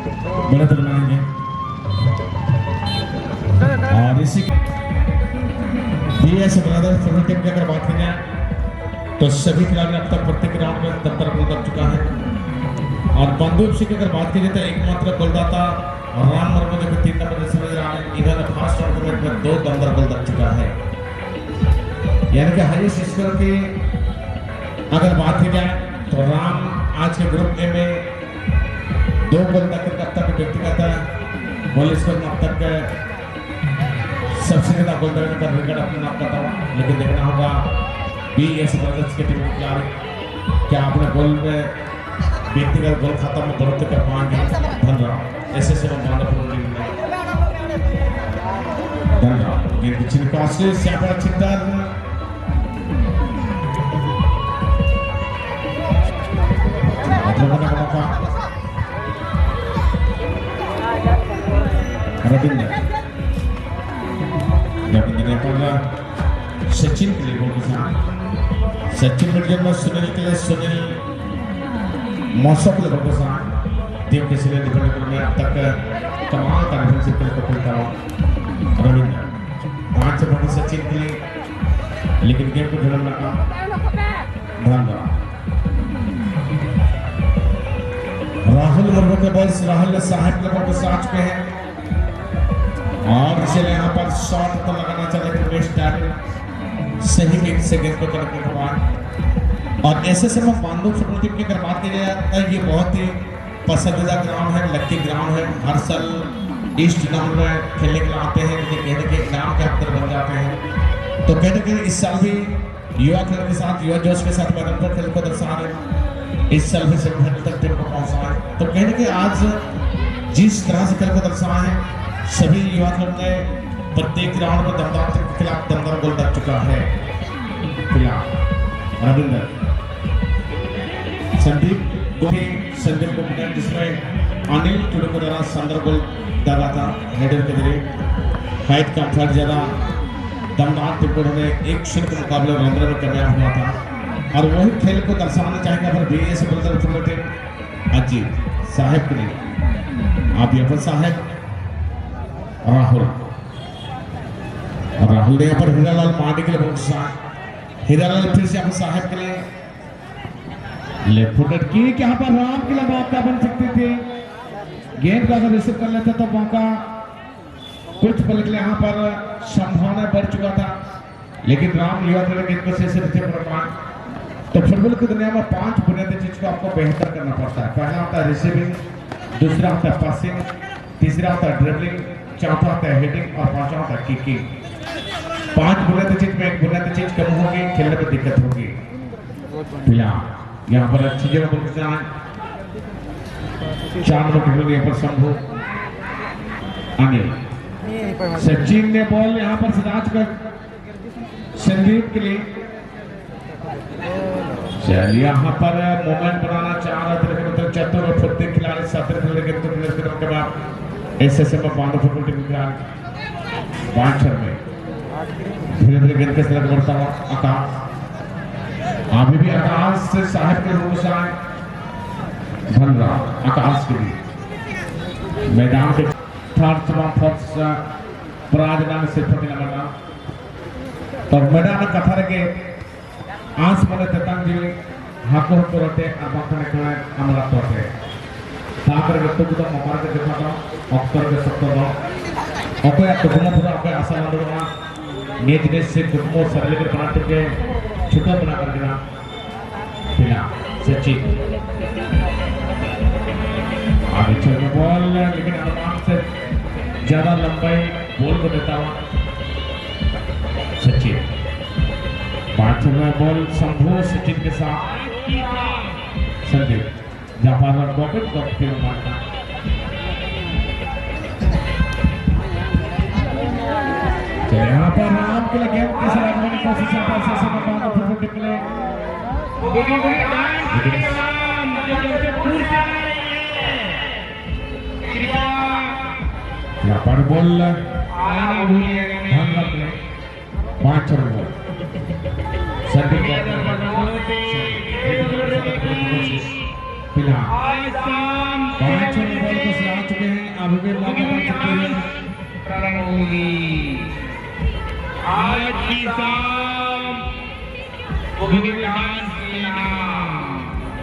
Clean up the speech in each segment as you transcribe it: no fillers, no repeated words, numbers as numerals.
बढ़त बनाएंगे। और इसी BS ब्रदर्स फुटबॉल टीम की अगर बात करें तो सभी खिलाड़ी अब तक प्रत्येक राउंड में 77 गोल कर चुका है। और बंदूक सिंह की अगर बात की जाए तो एकमात्र गोलदाता राम मुर्मू को 3 नंबर से समझ रहा है, इधर फर्स्ट टूर्नामेंट में 2 दमदार गोल कर चुका है। यानी कि हाईएस्ट स्कोर की अगर बात की जाए तो राम आज के ग्रुप ए में 2 गोल तक अब तक व्यक्तिगत गोल स्कोर में अब तक सबसे ज्यादा गोल करने का रिकॉर्ड अपने नाम करता हुआ। लेकिन देखना होगा BS ब्रदर्स की टीम के खिलाड़ी क्या अपने गोल में व्यक्तिगत गोल खाता में बढ़ोतरी कर पाएंगे। धन्यवाद ऐसे से धन्यवाद ये पिछले कास्टे से आप चिंतन रविंद्र ने पर सचिन के लिए गोल किया। सचिन मिडल में सुनील के लिए सुनील मौसम के लिए गोल किया। टीम के सिले डिफेंडर में अब तक कमाल का डिफेंसिव प्ले को खेलता हुआ रविंद्र 5 से बढ़कर सचिन के लिए, लेकिन गेम को झड़प लगा। धन्यवाद राहुल मुर्मू के बॉल राहुल साहब के बॉल को साथ पे है और इसे यहाँ पर शॉट तो लगाना चाहिए कि बेस्ट टाइम सही किक से गेंद को करने के बाद। और ऐसे में बांदूक फुटबॉल टीम की अगर बात की जाए ये बहुत ही पसंदीदा ग्राउंड है, लकी ग्राउंड है। हर साल ईस्ट ग्राउंड में खेलने के लिए आते हैं, लेकिन कहने के ग्राम के अंदर बन जाते हैं। तो कहने के इस साल भी युवा खेल के साथ युवा जोश के साथ मैदान पर खेल को दर्शा रहे, इस साल भी सेमीफाइनल तक टीम को पहुंचा है। तो कहने के आज जिस तरह से खेल को दर्शा है सभी युवा क्लब ने प्रत्येक राउंड में दमदार के खिलाफ दमदार गोल कर चुका है। रविंद्र संदीप को जिसमें अनिल टुडू को द्वारा शानदार गोल डाला था हेडर के जरिए। हाइट का फर्क ज्यादा दमदार टीम ने 1-0 के मुकाबले रविंद्र में कामयाब हुआ था। और वही खेल को दर्शाना चाहेंगे अगर BS brothers football team Ajit साहब के लिए आप यहाँ पर साहब राहुल ने यहाँ पर हीरालाल मांडी के लिए बहुत हीरालाल फिर से यहाँ साहब के लिए लेफ्ट फुटेड की यहाँ पर राम के लिए मौका बन सकती थी। गेंद को अगर रिसीव कर लेते तो मौका कुछ पल के लिए यहाँ पर संभावना बढ़ चुका था, लेकिन राम युवा के गेंद को से तो फुटबॉल की दुनिया में 5 बुनियादी चीज को आपको बेहतर करना पड़ता है। पहला होता है रिसीविंग, दूसरा होता है पासिंग, तीसरा होता है ड्रिबलिंग, चौथा होता है हिटिंग और पांचवा होता है किकिंग। 5 बुनियादी चीज में एक बुनियादी चीज कम होगी, खेलने में दिक्कत होगी। यहाँ पर अच्छी जगह पर 4 नंबर यहाँ पर शंभू अनिल सचिन ने बॉल यहाँ पर सिराज कर संदीप के लिए चलिए यहाँ पर मोमेंट बनाना चाह रहे थे, लेकिन चतुर और फुर्ती खिलाड़ी 70 खिलाड़ी के बाद ऐसे में बांधो फुटबॉल टीम के बांछर में धीरे धीरे गेंद के तरफ बढ़ता हुआ आकाश अभी भी आकाश से साहब के रूप से बन रहा आकाश के लिए मैदान के थर्ड फोर्थ प्राजनांग से प्रतिना तो मैदान कथा रखे आंस मने तंजीवी हाको होते अबाकने का अमला होते ताकर गत्तु को ममार के देखा था अक्सर के सब तो अकोया तो गुना पूरा अकोया आशा लंदुआ नेज ने से गुमो सरले के बनाते के छुटा बना कर दिया पिला सचिन आगे चल बॉल लेकिन अनुमान से ज्यादा लंबाई बॉल को देता हुआ सचिन 5 में बॉल शंभू सचिन के साथ संदीप जापान पॉकेट के मारना यहाँ पर राम के लिए गेंद के साथ आगमन की कोशिश यहाँ पर बॉल 5 रन फिलहाल 5 बॉल को चुके हैं, अभी भी मौका बन चुके हैं। आज की शाम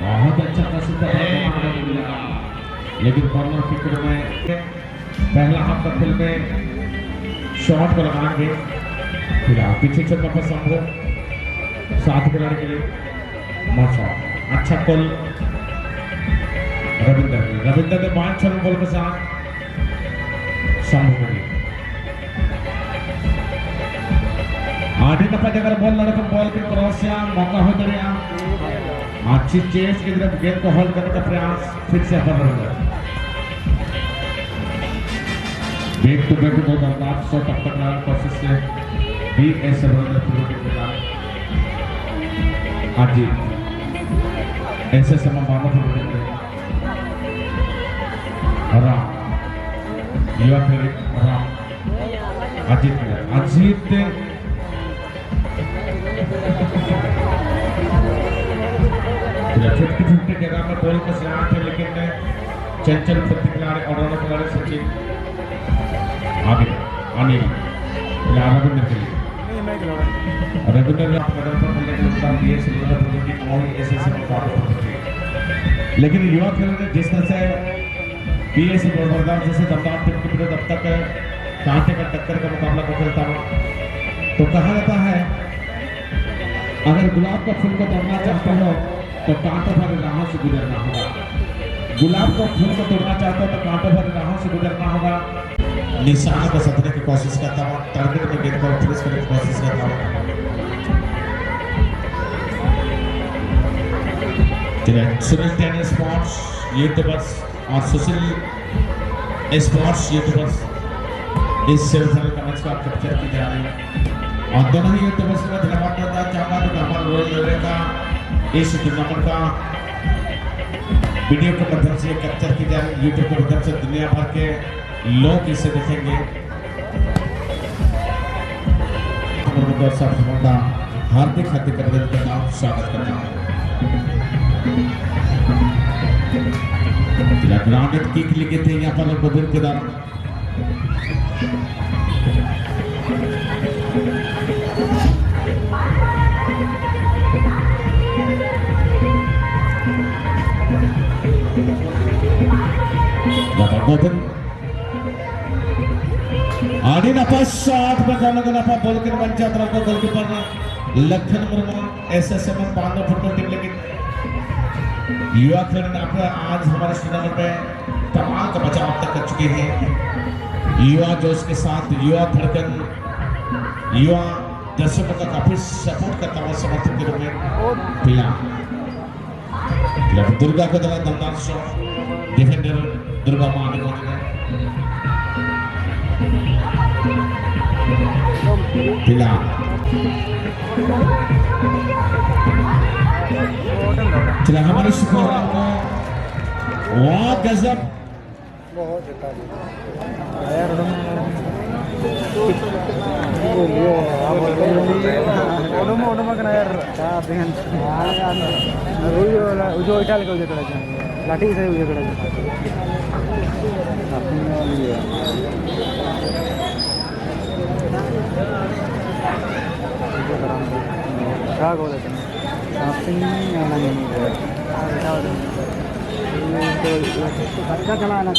बहुत अच्छा प्रसिद्ध मिलेगा, लेकिन कॉर्नर किक में पहला हाथ का खेल में शॉट को लगाएंगे। फिलहाल पीछे से वापस संभव साथ खिलाड़ी के लिए मौका अच्छा कॉल। रविंद्र ने 5 बॉल के साथ संभव आधी दफा अगर बॉल लड़का बॉल के क्रॉस या मौका हो गया, अच्छी चेस की तरफ गेंद को होल्ड करने का प्रयास फिर से कर रहे हैं। बैक टू बैक बहुत अंदाज शॉट अब तक लाने कोशिश से भी ऐसे रविंद्र के खिलाफ आज ऐसे समय मानो को राम युवा खेल राम अजीत फिफ्टी जगह में बॉल का सियार थे, लेकिन चंचल खिलाड़ी और दोनों खिलाड़ी सचिन आगे अनिल रविंद्र के लिए रविंद्र लेकिन युवा खेल ने जिस तरह से पीएस गोवर्धन जैसे दमदार टीम के विरुद्ध अब तक कांटे का टक्कर का मुकाबला को खेलता हो, तो कहा जाता है अगर गुलाब का फूल को तोड़ना चाहते हो तो कांटों भरे राहों से गुजरना होगा। गुलाब को फूल को तोड़ना चाहते हो तो कांटों भरे राहों से गुजरना होगा। निशाना को सतने की कोशिश करता हूँ, टारगेट में गेंद को फिनिश करने की कोशिश करता हूँ। सुनील टेनिस स्पोर्ट्स यूट्यूबर्स और सुशील स्पोर्ट्स यूट्यूबर्स इस सेमीफाइनल का मैच का कैप्चर की जा रही है और दोनों ही यूट्यूबर्स में धन्यवाद करना चाहूँगा तो हमारा रोल का इस टूर्नामेंट का वीडियो के माध्यम से कैप्चर की जा रही है। यूट्यूब के माध्यम से दुनिया भर के लोग इसे देखेंगे। हार्दिक हार्दिक अभिनंदन का नाम स्वागत करना है। ग्राउंडेड किक लिखे थे यहाँ पर गोविंद केदार गोविंद आगे नफा शॉट में दोनों का नफा बॉल के बन जाता है goalkeeper Lakhan Murmu SSM Pandav football team. लेकिन युवा खेल आज हमारे टूर्नामेंट में कमाल का बचाव अब तक कर चुके हैं। युवा जोश के साथ युवा धड़कन युवा दर्शकों का काफी सपोर्ट करता हुआ समर्थक के रूप में दुर्गा को द्वारा दमदार शॉट डिफेंडर दुर्गा मान पिला चला हमारे शुक्रवार को वाह गजब बहुत लाठी से क्या बोले खर्चा चलाना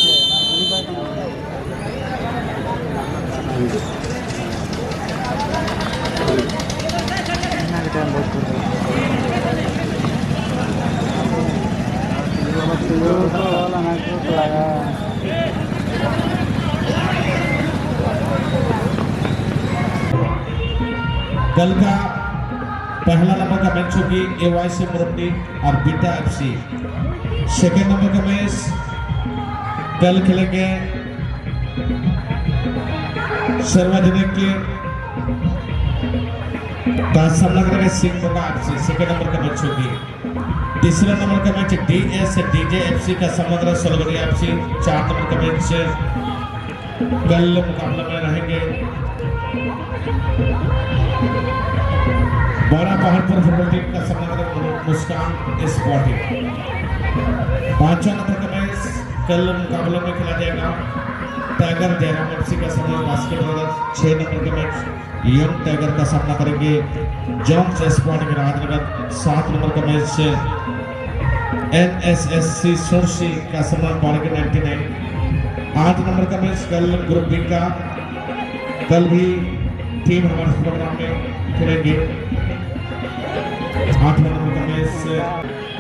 कल का पहला नंबर का मैच होगी एवाईसी मुरब्बी और बीटा एफसी। सेकेंड नंबर का मैच कल खेलेंगे सार्वजनिक का सामना करेंगे Singh Moga FC. Second number का मैच होगी। तीसरा नंबर का मैच डीएस डीजे एफसी का सामना करेंगे सोलवरिया एफसी। 4 नंबर का मैच कल मुकाबला में रहेंगे बड़ा पहाड़पुर फुटबॉल टीम का सामना करेंगे मुस्कान स्पोर्टिंग। 5वां नंबर का मैच कल मुकाबलों में खेला जाएगा टाइगर जयराम एफसी का सामना बास्केटबॉल 6 नंबर का मैच यंग टाइगर का सामना करेंगे जॉन्स स्पोर्टिंग राजनगर। 7 नंबर का मैच एनएसएससी सोर्सी का सामना बारह 99। 8 नंबर का मैच कल ग्रुप बी का कल भी टीम हमारे प्रोग्राम में खेलेंगे 8 नंबर का मैच।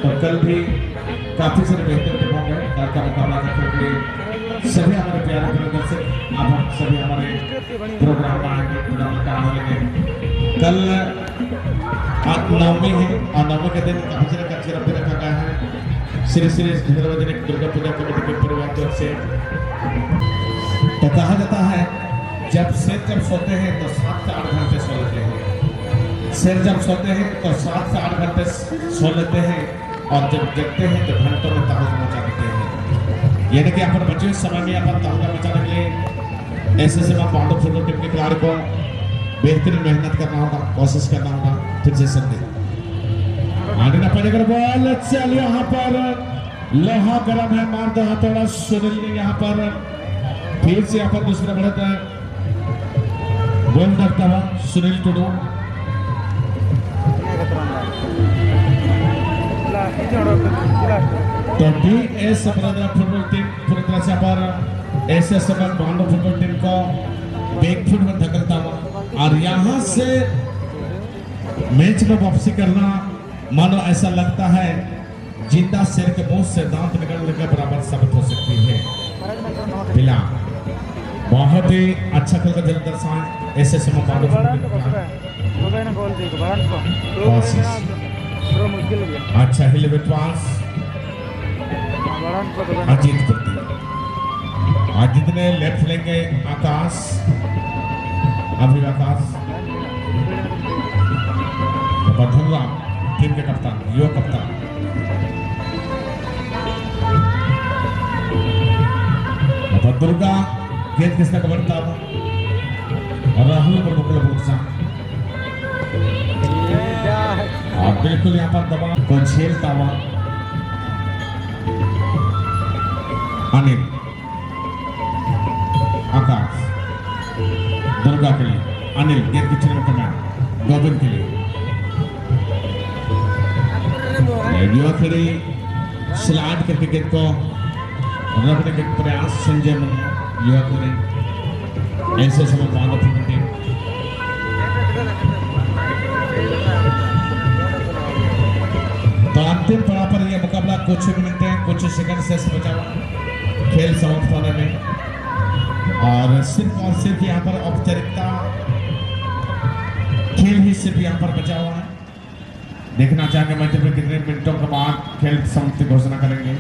तो कल भी काफी सारे बेहतर टीमों में कल का मुकाबला करने के लिए सभी हमारे प्यारे दर्शक अब हम सभी हमारे प्रोग्राम में आएंगे, प्रोग्राम का आनंद लेंगे। कल नवमी है और नवमी के दिन काफी सारे कार्यक्रम भी रखा गया है श्री श्री सार्वजनिक दुर्गा पूजा कमेटी के परिवार की ओर से। तो कहा जाता है जब सोते हैं तो 7 से 8 घंटे सो लेते हैं। शेर जब सोते हैं तो 7 से 8 घंटे सो लेते हैं और जब जगते हैं तो घंटों में तहलका मचा देते हैं। यानी कि अपन बचे समय में अपन तहलका मचाने के लिए ऐसे पांडव फुटबॉल टीम के खिलाड़ी को बेहतरीन मेहनत करना होगा, कोशिश करना होगा। फिर से संदीप आगे ना पड़ेगा बॉल। चल यहाँ पर लोहा गर्म है, मार दो हथौड़ा सुनील ने यहाँ पर फिर से यहाँ पर दूसरा बढ़त है गोल करता हुआ सुनील टुडू। तो बीएस फुटबॉल टीम पूरी तरह से पर एसएस पांडव फुटबॉल टीम को बैकफुट में धकेलता हुआ और यहाँ से मैच में वापसी करना मानो ऐसा लगता है जिंदा शेर के मुंह से दांत निकलने के बराबर साबित हो सकती है। बिला बहुत ही अच्छा खेल का जल दर्शाए ऐसे समय पांडव अच्छा हिले विश्वास अजीत प्रति अजीत ने लेफ्ट लेंगे आकाश अभी आकाश बधुल्ला टीम के कप्तान युवा कप्तान दुर्गा गेंद किसका कबरता राहुल पर मुकला बुक्सा और बिल्कुल यहाँ पर दबा को झेलता हुआ अनिल आकाश दुर्गा के लिए अनिल गेंद की छेड़ करना गोविंद के लिए युवा खिलाड़ी स्लाइड करके गेंद को रखने के प्रयास संजय युवा खिलाड़ी ऐसे समय पांडव टीम तो अंतिम पड़ाव पर यह मुकाबला कुछ मिनट कुछ सेकंड से बचा हुआ खेल समाप्त होने में और सिर्फ यहाँ पर औपचारिकता खेल ही सिर्फ यहाँ पर बचा हुआ है। देखना चाहेंगे मैच में कितने मिनटों के बाद खेल समाप्ति घोषणा करेंगे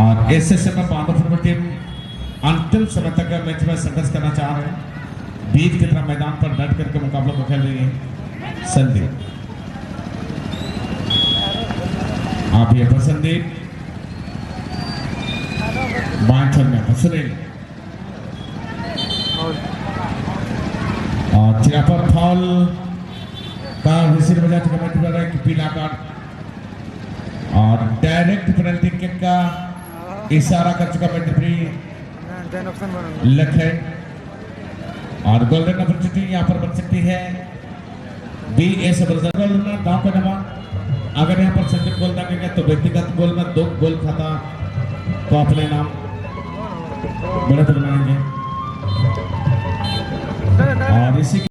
और ऐसे समय पांडव फुटबॉल टीम अंतिम समय तक मैच में संघर्ष करना चाह रहे हैं। बीच की तरफ मैदान पर डट करके मुकाबले को खेल रही है संदीप आप ये संदीप बांछड़ में सुनील और चिरा पर फॉल का विसिल बजा चुका मैच बजा कि पीला कार्ड और डायरेक्ट पेनल्टी किक का इशारा कर चुका मैच लखन और गोल्डन अपॉर्चुनिटी यहाँ पर बन सकती है बीएस गांव का नवा। अगर यहाँ पर संदीप गोल दागेगा तो व्यक्तिगत गोल में 2 गोल खाता तो अपने नाम बढ़त बनाएंगे और इसी